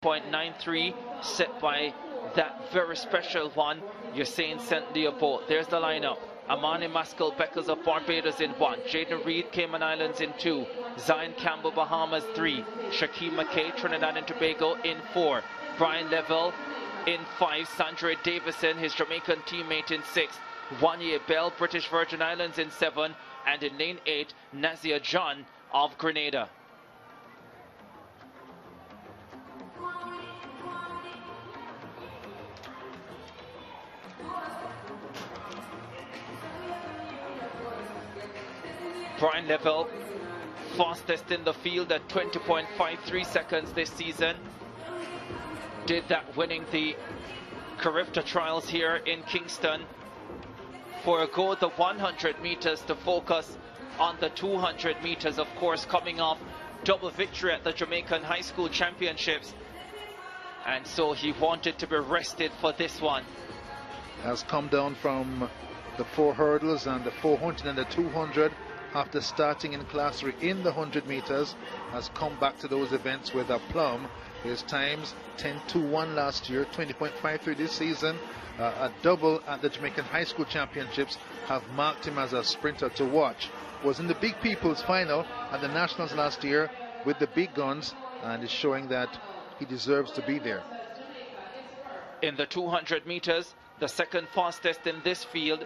0.93 set by that very special one, Usain Bolt. There's the lineup. Amani Maskell Beckles of Barbados in 1. Jaden Reed, Cayman Islands in 2. Zion Campbell, Bahamas 3. Shaquem McKay, Trinidad and Tobago in 4. Bryan Levell in 5. Sandra Davison, his Jamaican teammate in 6. Wanye Bell, British Virgin Islands in 7. And in lane 8, Nazia John of Grenada. Bryan Levell, fastest in the field at 20.53 seconds this season. Did that winning the Carifta Trials here in Kingston. Forego the 100 meters to focus on the 200 meters, of course, coming off double victory at the Jamaican High School Championships. And so he wanted to be rested for this one. Has come down from the 4 hurdles and the 400 and the 200. After starting in class 3 in the 100 meters, has come back to those events with a plum. His times 10.21 last year, 20.53 this season. A double at the Jamaican High School Championships have marked him as a sprinter to watch. Was in the Big People's final at the Nationals last year with the big guns, and is showing that he deserves to be there. In the 200 meters, the second fastest in this field,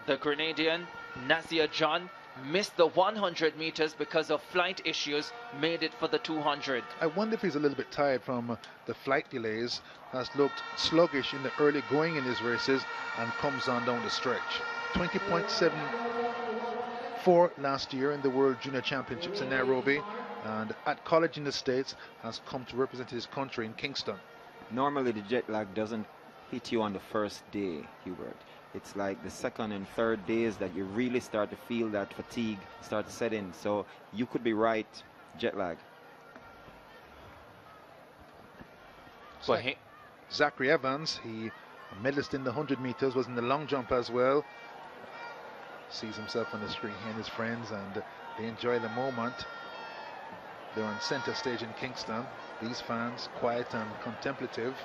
the Grenadian Nazia John missed the 100 meters because of flight issues, made it for the 200. I wonder if he's a little bit tired from the flight delays. Has looked sluggish in the early going in his races and comes on down the stretch. 20.74 last year in the World Junior Championships in Nairobi, and at college in the States has come to represent his country in Kingston. Normally the jet lag doesn't hit you on the first day, Hubert. It's like the second and third days that you really start to feel that fatigue start to set in. So you could be right, jet lag. Zachary Evans, he a medalist in the 100 meters, was in the long jump as well. Sees himself on the screen here and his friends, and they enjoy the moment. They're on center stage in Kingston. These fans, quiet and contemplative.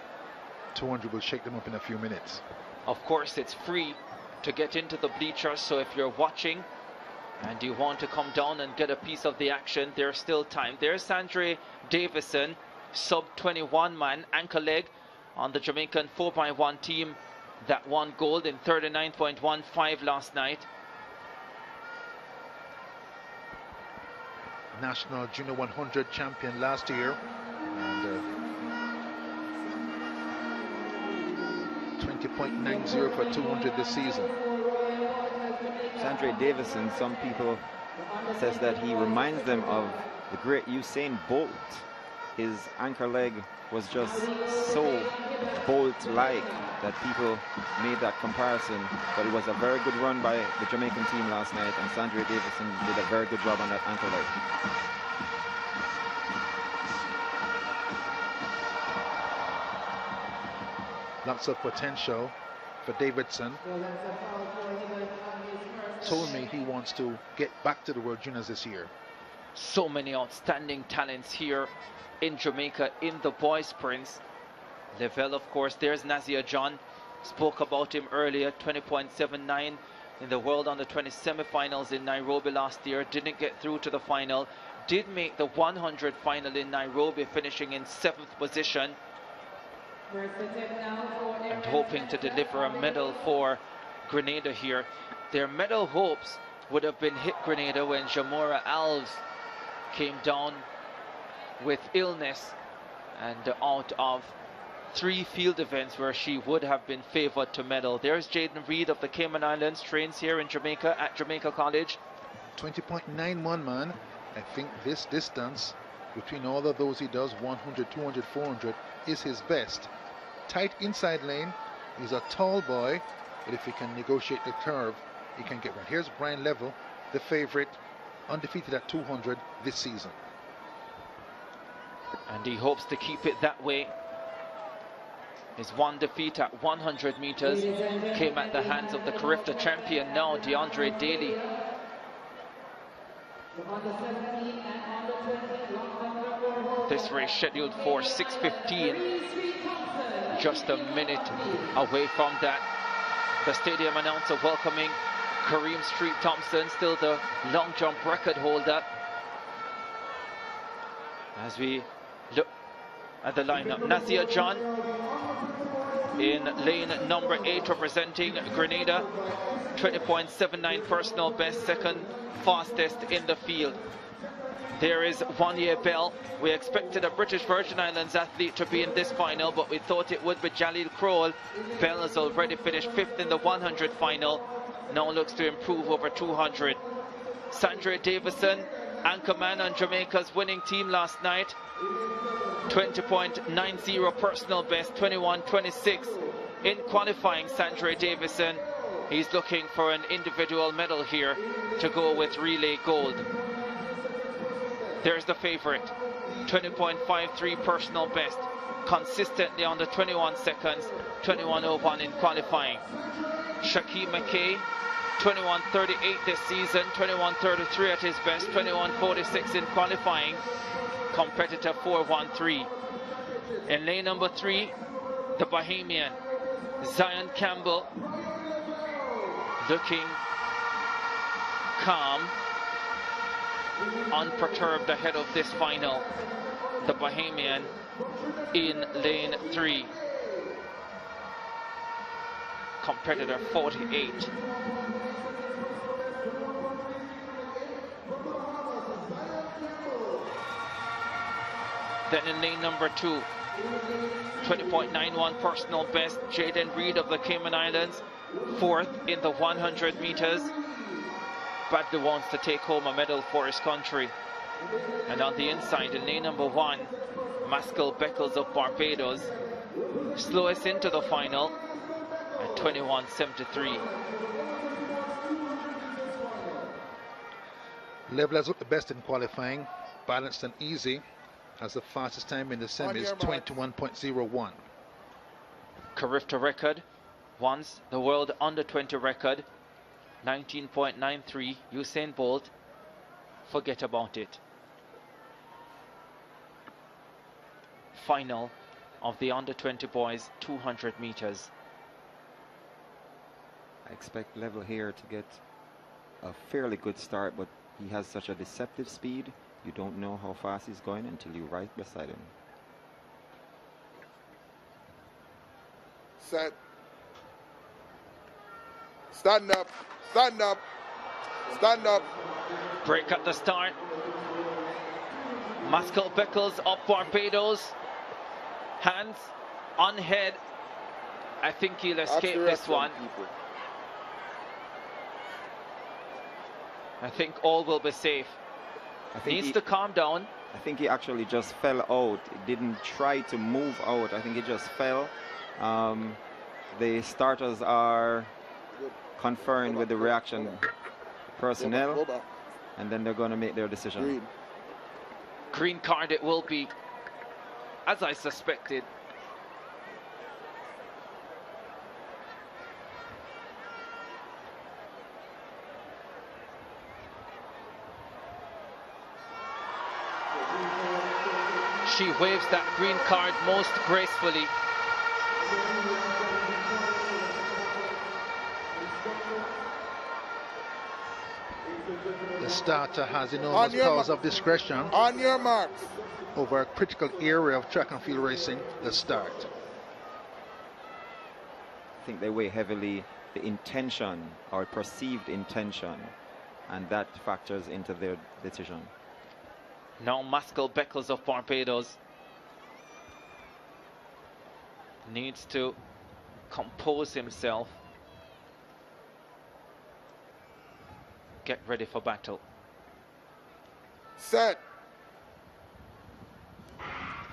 200 will shake them up in a few minutes. Of course, it's free to get into the bleachers, so if you're watching and you want to come down and get a piece of the action, there's still time. There's Sandra Davison, sub-21 man, anchor leg on the Jamaican 4x1 team that won gold in 39.15 last night. National Junior 100 champion last year, and 20.90 for 200 this season. Sandra Davison, some people says that he reminds them of the great Usain Bolt. His anchor leg was just so Bolt-like that people made that comparison. But it was a very good run by the Jamaican team last night, and Sandra Davison did a very good job on that anchor leg. Lots of potential for Davidson. Told me he wants to get back to the World Juniors this year. So many outstanding talents here in Jamaica in the boys sprints. Levell, of course, there's Nazia John. Spoke about him earlier, 20.79 in the World Under-20 semi-finals in Nairobi last year. Didn't get through to the final. Did make the 100 final in Nairobi, finishing in 7th position. And hoping to deliver a medal for Grenada here. Their medal hopes would have been hit Grenada when Jamora Alves came down with illness and out of 3 field events where she would have been favored to medal. There's Jaden Reed of the Cayman Islands, trains here in Jamaica at Jamaica College. 20.91 man. I think this distance between all of those he does, 100, 200, 400, is his best. Tight inside lane. He's a tall boy, but if he can negotiate the curve, he can get one. Here's Bryan Levell, the favorite, undefeated at 200 this season. And he hopes to keep it that way. His one defeat at 100 meters came at the hands of the Carifta champion now, DeAndre Daly. The under 17 and under 20 long jump record This race scheduled for 6:15. Just a minute away from that. The stadium announcer welcoming Kareem Street Thompson, still the long jump record holder. As we look at the lineup, Nazir John in lane number 8 representing Grenada. 20.79 personal best, second fastest in the field. There is Wanya Bell. We expected a British Virgin Islands athlete to be in this final, but we thought it would be Jalil Kroll. Bell has already finished 5th in the 100 final. Now looks to improve over 200. Sandra Davison, anchorman on Jamaica's winning team last night. 20.90 personal best, 21.26 in qualifying. Sandra Davison, he's looking for an individual medal here to go with relay gold. There's the favorite, 20.53 personal best, consistently under 21 seconds, 21.01 in qualifying. Shaquille McKay, 21.38 this season, 21.33 at his best, 21.46 in qualifying. Competitor 4.13. In lane number 3, the Bahamian, Zion Campbell, looking calm, unperturbed ahead of this final. The Bahamian in lane 3. Competitor 48. Then in lane number 2, 20.91 personal best, Jaden Reed of the Cayman Islands, 4th in the 100 meters. Badly wants to take home a medal for his country. And on the inside, in lane number 1, Maskell Beckles of Barbados, slowest into the final at 21.73. Levell has looked the best in qualifying, balanced and easy, as the fastest time in the semis, 21.01. Carifta record, once the world under 20 record, 19.93. Usain Bolt, forget about it. Final of the under 20 boys 200 meters. I expect Levell here to get a fairly good start, but he has such a deceptive speed. You don't know how fast he's going until you're right beside him. Set. Stand up. Stand up. Stand up. Break at the start. Maskell Beckles of Barbados. Hands on head. I think he'll escape this one. I think all will be safe. Needs to calm down. I think he actually just fell out. He didn't try to move out. I think he just fell. The starters are conferring with the reaction personnel, and then they're going to make their decision. Green card it will be, as I suspected. She waves that green card most gracefully. The starter has enormous powers of discretion On your marks. over a critical area of track and field racing, the start. I think they weigh heavily the intention or perceived intention, and that factors into their decision. Now Maskell Beckles of Barbados needs to compose himself, get ready for battle. Set.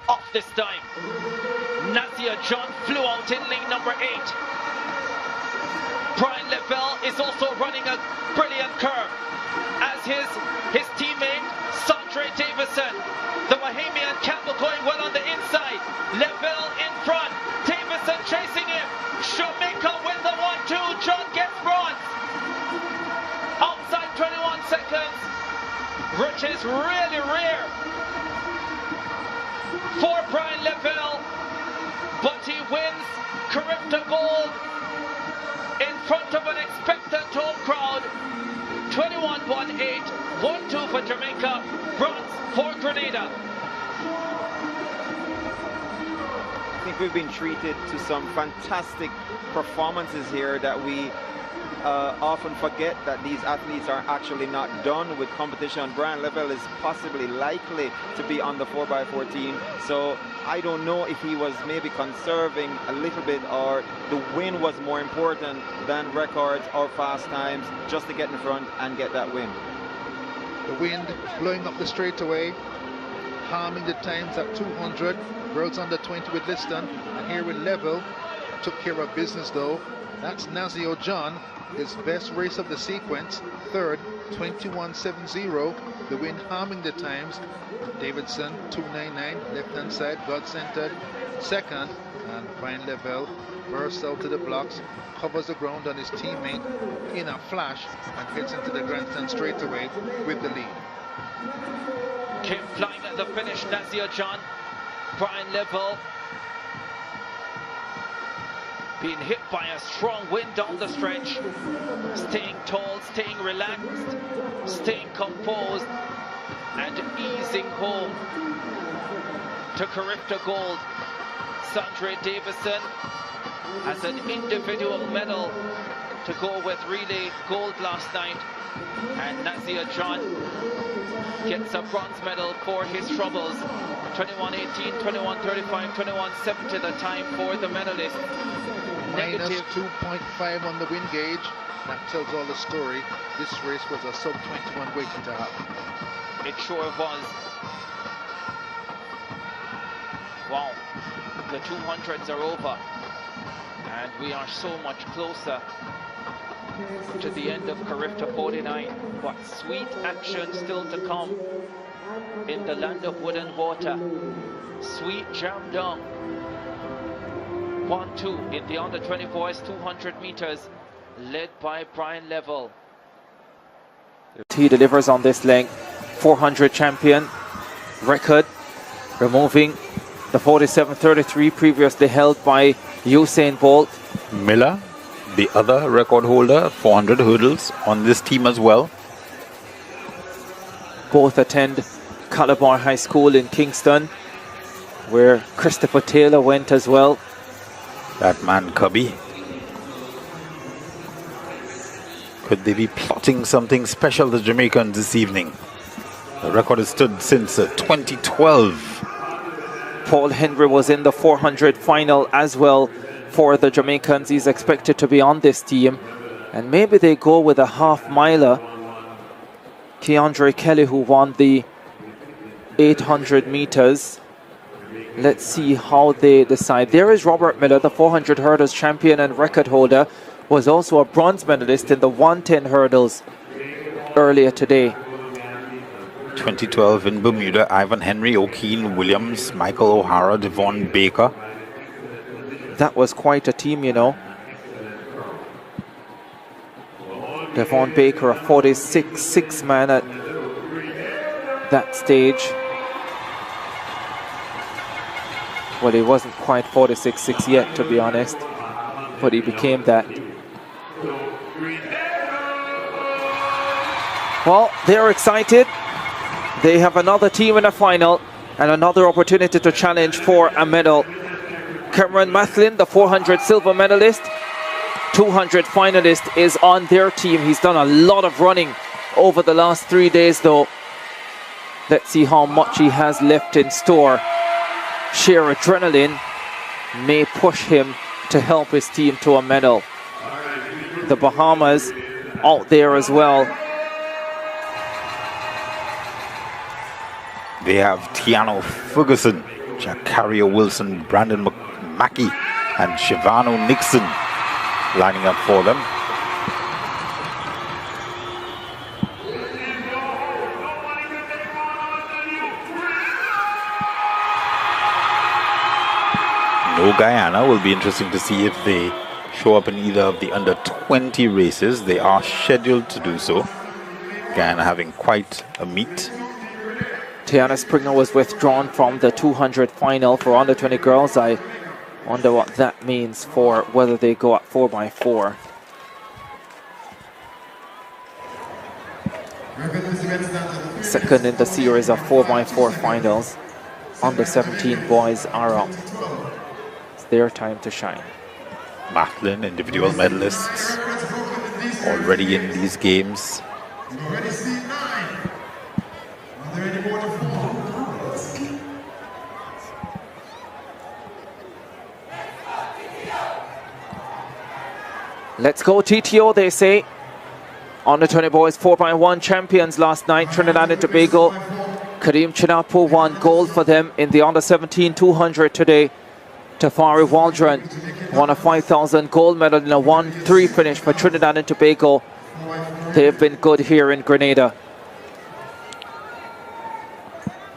Off this time. Nazir John flew out in lane number 8. Bryan Levell is also running a brilliant curve, as his teammate Sandra Davison. The Bahamian Campbell going well on the inside. Levell in front. Davison chasing him. Jamaica win the 1-2. John gets bronze. Outside 21 seconds, which is really rare. for Jamaica, bronze for Grenada. I think we've been treated to some fantastic performances here that we often forget that these athletes are actually not done with competition. Bryan Levell is possibly likely to be on the 4x14, so I don't know if he was maybe conserving a little bit, or the win was more important than records or fast times, just to get in front and get that win. The wind blowing up the straightaway, harming the times at 200. World's under 20 with Liston, and here with Levell, took care of business though. That's Nazio John, his best race of the sequence, third, 21.70. The wind harming the times. Davidson 2.99, left hand side, God centered, second, and Bryan Levell bursts out to the blocks, covers the ground on his teammate in a flash, and heads into the grandstand straight away with the lead. Came flying at the finish, Nazio John. Bryan Levell being hit by a strong wind down the stretch, staying tall, staying relaxed, staying composed, and easing home to Carifta Gold. Sandra Davison has an individual medal to go with relay gold last night, and Nazio John gets a bronze medal for his troubles. 21.18, 21.35, 21.70 the time for the medalist. Minus 2.5 on the wind gauge. That tells all the story. This race was a sub-21 waiting to happen. It sure was. Wow, the 200s are over, and we are so much closer to the end of Carifta 49. But sweet action still to come in the land of wood and water. Sweet jam down. 1-2 in the under 24s 200 meters, led by Bryan Levell. He delivers on this leg. 400 champion record, removing the 47.33 previously held by Usain Bolt. Miller, the other record holder, 400 hurdles on this team as well. Both attend Calabar High School in Kingston, where Christopher Taylor went as well. That man Cubby. Could they be plotting something special, the Jamaicans, this evening? The record has stood since 2012. Paul Henry was in the 400 final as well for the Jamaicans. He's expected to be on this team. And maybe they go with a half miler. Keandre Kelly, who won the 800 meters. Let's see how they decide. There is Robert Miller, the 400 hurdles champion and record holder, was also a bronze medalist in the 110 hurdles earlier today. 2012 in Bermuda, Ivan Henry, O'Keen Williams, Michael O'Hara, Devon Baker. That was quite a team, you know. Devon Baker, a 46.6 man at that stage. Well, he wasn't quite 46.6 yet, to be honest, but he became that. Well, they're excited. They have another team in a final and another opportunity to challenge for a medal. Cameron Mathlin, the 400 silver medalist, 200 finalist, is on their team. He's done a lot of running over the last 3 days though. Let's see how much he has left in store. Sheer adrenaline may push him to help his team to a medal. The Bahamas out there as well. They have Tiano Ferguson, Jakaria Wilson, Brandon Mackey, and Shivano Nixon lining up for them. No Guyana. Will be interesting to see if they show up in either of the under 20 races. They are scheduled to do so. Guyana having quite a meet. Tiana Springer was withdrawn from the 200 final for under 20 girls. I wonder what that means for whether they go at 4x4. second in the series of 4x4 finals. Under 17 boys are up. It's their time to shine. Mathlin, individual medalists, already in these games. Let's go TTO, they say. Under 20 boys 4x1 champions last night, Trinidad and Tobago. Kareem Chinapo won gold for them in the under 17 200 today. Tafari Waldron won a 5,000 gold medal in a 1-3 finish for Trinidad and Tobago. They've been good here in Grenada.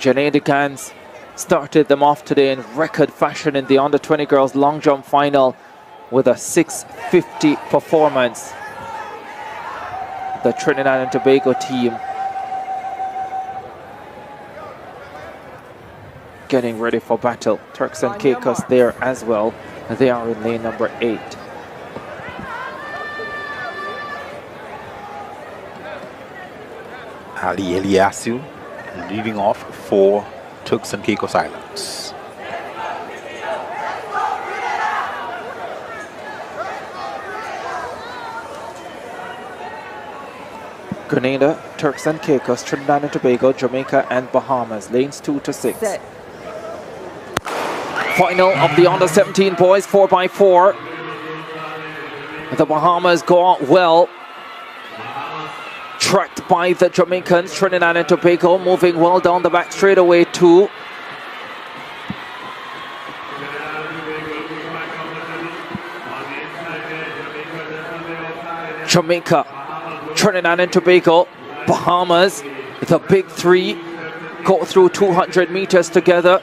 Janae Gans started them off today in record fashion in the under 20 girls long jump final with a 6:50 performance. The Trinidad and Tobago team getting ready for battle. Turks and Caicos there as well. They are in lane number 8. Ali Eliasu leading off for Turks and Caicos Islands. Grenada, Turks and Caicos, Trinidad and Tobago, Jamaica and Bahamas. Lanes 2 to 6. Set. Final of the under 17 boys 4x4. The Bahamas go out well. Tracked by the Jamaicans, Trinidad and Tobago moving well down the back straightaway too. Jamaica, Trinidad and Tobago, Bahamas, the big three go through 200 meters together.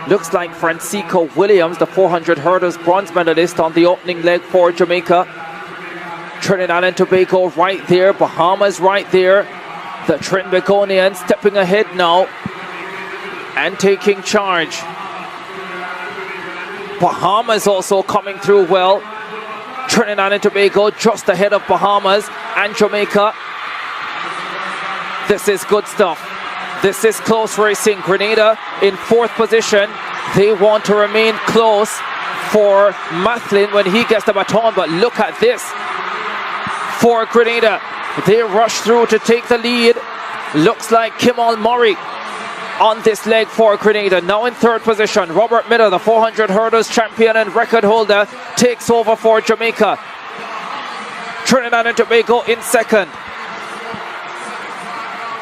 Looks like Francisco Williams, the 400 hurdles bronze medalist on the opening leg for Jamaica. Trinidad and Tobago right there, Bahamas right there. The Trinbagonians stepping ahead now and taking charge. Bahamas also coming through well. Trinidad and Tobago just ahead of Bahamas and Jamaica. This is good stuff. This is close racing. Grenada in 4th position. They want to remain close for Mathlin when he gets the baton, but look at this. For Grenada, they rush through to take the lead. Looks like Kimal Murray on this leg for Grenada. Now in 3rd position, Robert Miller, the 400 hurdles champion and record holder, takes over for Jamaica. Trinidad and Tobago in 2nd.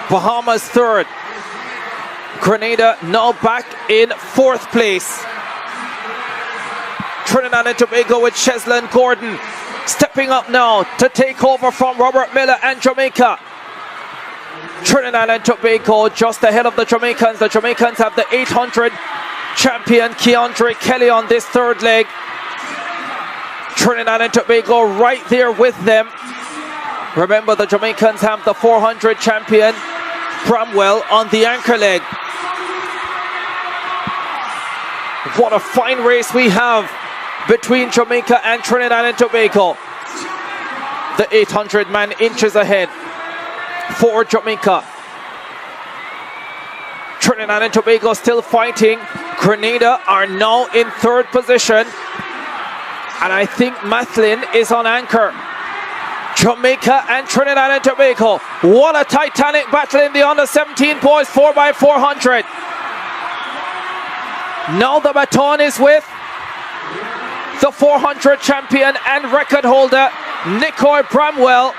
Bahamas 3rd. Grenada now back in 4th place. Trinidad and Tobago with Cheslin Gordon stepping up now to take over from Robert Miller and Jamaica. Trinidad and Tobago just ahead of the Jamaicans. The Jamaicans have the 800 champion Keandre Kelly on this 3rd leg. Trinidad and Tobago right there with them. Remember, the Jamaicans have the 400 champion Bramwell on the anchor leg. What a fine race we have between Jamaica and Trinidad and Tobago. The 800 man inches ahead for Jamaica. Trinidad and Tobago still fighting. Grenada are now in 3rd position. And I think Mathlin is on anchor. Jamaica and Trinidad and Tobago. What a titanic battle in the under 17 boys 4x400. Now the baton is with the 400 champion and record holder Nicoy Bramwell.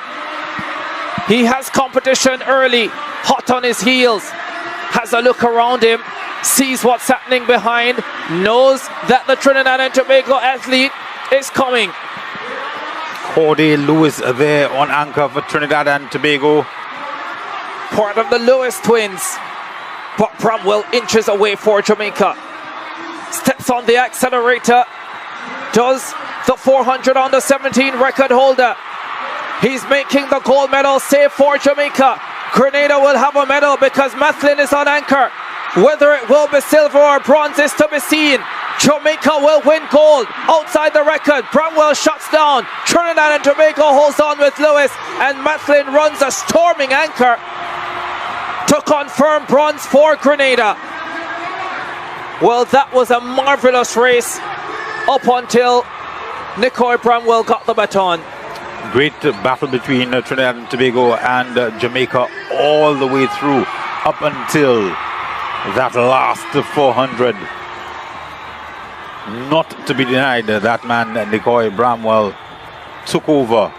He has competition early, hot on his heels, has a look around him, sees what's happening behind, knows that the Trinidad and Tobago athlete is coming. Corday Lewis there on anchor for Trinidad and Tobago. Part of the Lewis twins, but Bramwell inches away for Jamaica. Steps on the accelerator, does the 400 under 17 record holder. He's making the gold medal save for Jamaica. Grenada will have a medal because Mathlin is on anchor. Whether it will be silver or bronze is to be seen. Jamaica will win gold outside the record. Bramwell shuts down. Trinidad and Tobago holds on with Lewis, and Mathlin runs a storming anchor to confirm bronze for Grenada. Well, that was a marvelous race up until Nicoy Bramwell got the baton. Great battle between Trinidad and Tobago and Jamaica all the way through up until that last 400. Not to be denied, that man Nicoy Bramwell took over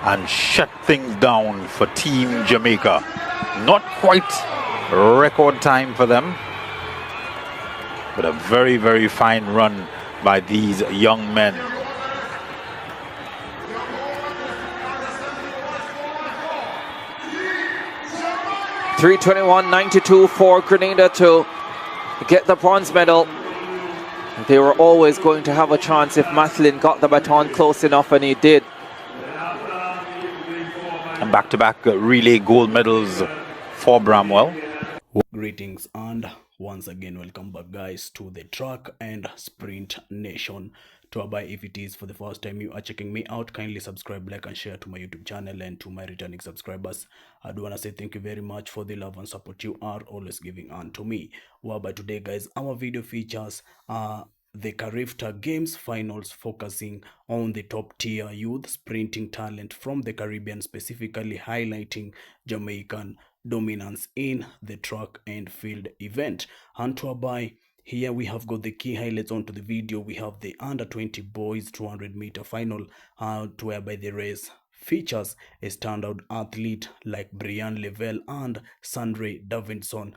and shut things down for Team Jamaica. Not quite record time for them, but a very, very fine run by these young men. .321.92 for Grenada to get the bronze medal. They were always going to have a chance if Mathlin got the baton close enough, and he did. And back-to-back relay gold medals for Bramwell. Greetings and once again welcome back, guys, to the Track and Sprint Nation. To abide, if it is for the first time you are checking me out, kindly subscribe, like and share to my YouTube channel. And to my returning subscribers, I do want to say thank you very much for the love and support you are always giving unto me. Well, by today, guys, our video features the Carifta Games finals, focusing on the top tier youth sprinting talent from the Caribbean, specifically highlighting Jamaican dominance in the track and field event. And to abide, here we have got the key highlights onto the video. We have the under 20 boys 200-meter final, whereby the race features a standout athlete like Bryan Levell and Sandre Davidson.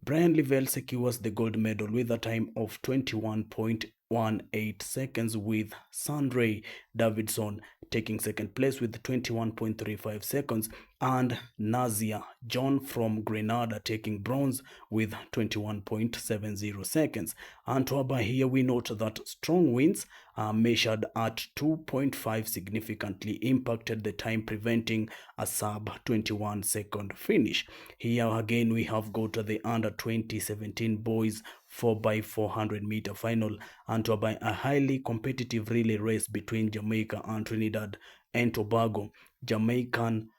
Bryan Levell secures the gold medal with a time of 21.18 seconds, with Sandre Davidson taking second place with 21.35 seconds, and Nazia John from Grenada taking bronze with 21.70 seconds. And to above, here we note that strong winds measured at 2.5 significantly impacted the time, preventing a sub 21 second finish. Here again we have got the under 2017 boys 4x400-meter final, and to above, a highly competitive relay race between Jamaica and Trinidad and Tobago. Jamaican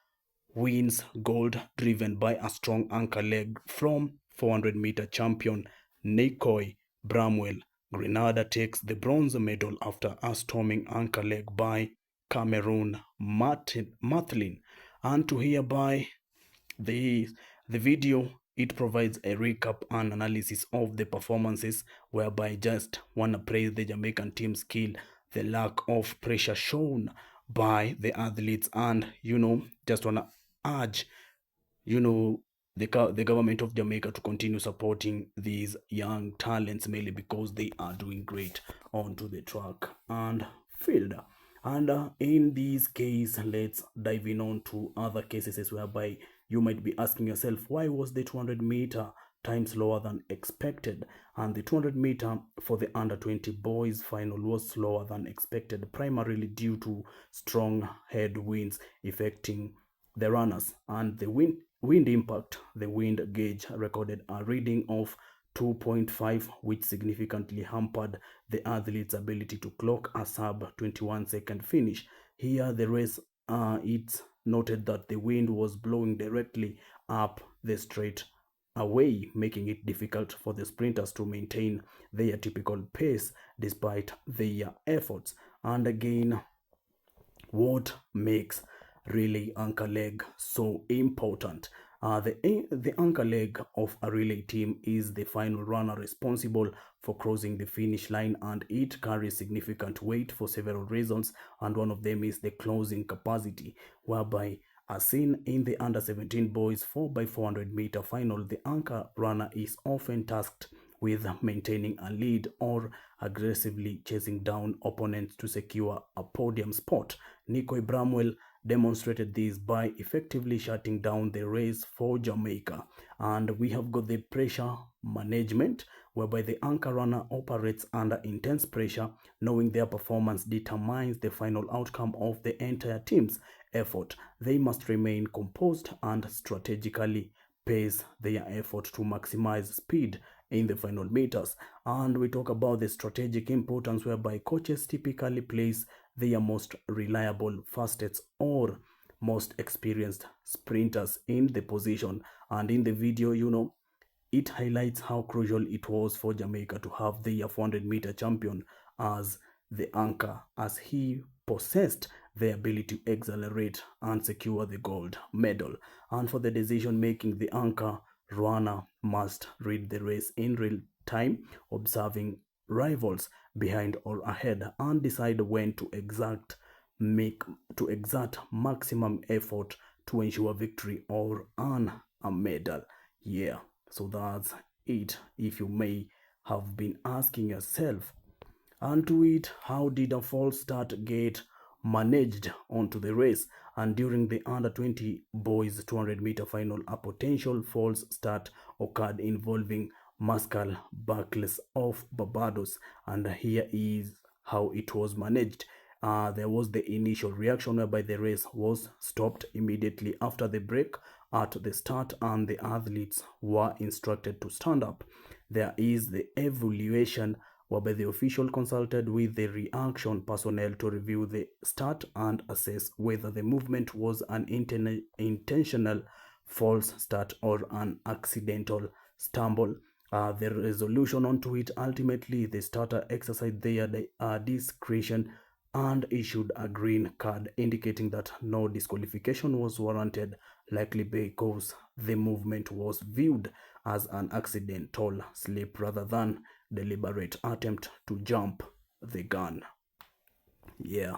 wins gold, driven by a strong anchor leg from 400-meter champion Nicoy Bramwell. Grenada takes the bronze medal after a storming anchor leg by Cameroon Mathlin. And to hereby the video, it provides a recap and analysis of the performances, whereby I just want to praise the Jamaican team's skill, the lack of pressure shown by the athletes, and just want to urge the government of Jamaica to continue supporting these young talents, mainly because they are doing great onto the track and field. And in this case, let's dive in on to other cases, whereby you might be asking yourself, why was the 200-meter time slower than expected? And the 200-meter for the under 20 boys final was slower than expected, primarily due to strong headwinds affecting the runners and the wind impact. The wind gauge recorded a reading of 2.5, which significantly hampered the athlete's ability to clock a sub 21 second finish. Here the race, it's noted that the wind was blowing directly up the straight away, making it difficult for the sprinters to maintain their typical pace despite their efforts. And again, what makes relay anchor leg so important? The anchor leg of a relay team is the final runner responsible for crossing the finish line, and it carries significant weight for several reasons, and one of them is the closing capacity, whereby, as seen in the under 17 boys 4x400-meter final, the anchor runner is often tasked with maintaining a lead or aggressively chasing down opponents to secure a podium spot. Nicoy Bramwell demonstrated this by effectively shutting down the race for Jamaica. And we have got the pressure management, whereby the anchor runner operates under intense pressure, knowing their performance determines the final outcome of the entire team's effort. They must remain composed and strategically pace their effort to maximize speed in the final meters. And we talk about the strategic importance, whereby coaches typically place their most reliable, fastest or most experienced sprinters in the position. And in the video, you know, it highlights how crucial it was for Jamaica to have their 400-meter champion as the anchor, as he possessed the ability to accelerate and secure the gold medal. And for the decision making, the anchor runner must read the race in real time, observing rivals behind or ahead, and decide when to exert maximum effort to ensure victory or earn a medal. Yeah, so that's it. If you may have been asking yourself, and to it, how did a false start get managed onto the race? And during the under 20 boys 200-meter final, a potential false start occurred involving Pascal Barclays of Barbados, and here is how it was managed. There was the initial reaction whereby the race was stopped immediately after the break at the start, and the athletes were instructed to stand up. There is the evaluation whereby the official consulted with the reaction personnel to review the start and assess whether the movement was an intentional false start or an accidental stumble. The resolution onto it, ultimately the starter exercised their discretion and issued a green card, indicating that no disqualification was warranted, likely because the movement was viewed as an accidental slip rather than deliberate attempt to jump the gun. Yeah,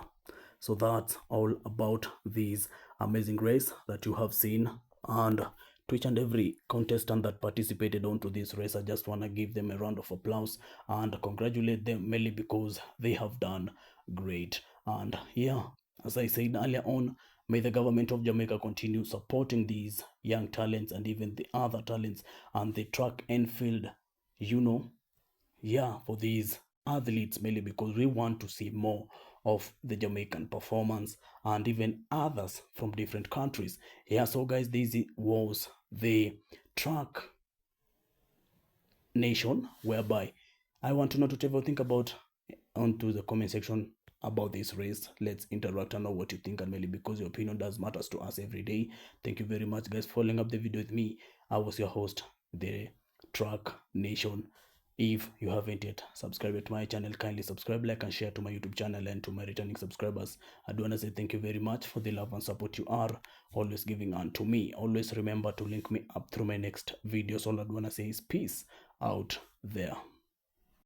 so that's all about this amazing race that you have seen, and to each and every contestant that participated onto this race, I just want to give them a round of applause and congratulate them, mainly because they have done great. And yeah, as I said earlier on, may the government of Jamaica continue supporting these young talents and even the other talents and the track and field, you know, yeah, for these athletes, mainly because we want to see more of the Jamaican performance and even others from different countries. Yeah, so guys, this was the track nation, whereby I want to know what you think about onto the comment section about this race. Let's interact and know what you think, and mainly because your opinion does matters to us every day. Thank you very much, guys, for following up the video with me. I was your host, the Track Nation. If you haven't yet subscribed to my channel, kindly subscribe, like and share to my YouTube channel. And to my returning subscribers, I do want to say thank you very much for the love and support you are always giving unto me. Always remember to link me up through my next videos. All I do want to say is peace out there.